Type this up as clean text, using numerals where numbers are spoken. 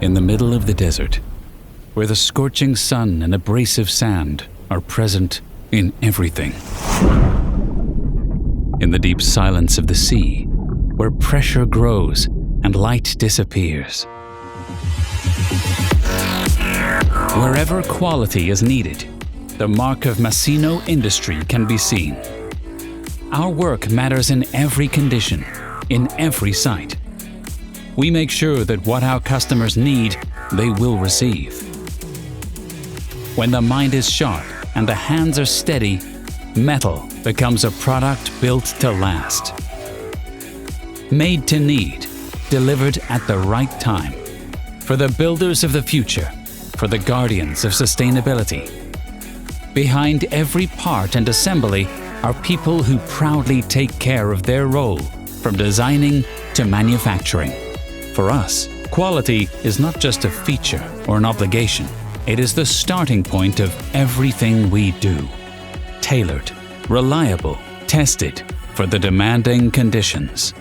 in the middle of the desert, where the scorching sun and abrasive sand are present in everything. In the deep silence of the sea, where pressure grows and light disappears. Wherever quality is needed, the mark of Masino Industry can be seen. Our work matters in every condition, in every site. We make sure that what our customers need, they will receive. When the mind is sharp and the hands are steady, metal becomes a product built to last. Made to need, delivered at the right time. For the builders of the future, for the guardians of sustainability. Behind every part and assembly are people who proudly take care of their role, from designing to manufacturing. For us, quality is not just a feature or an obligation. It is the starting point of everything we do. Tailored, reliable, tested for the demanding conditions.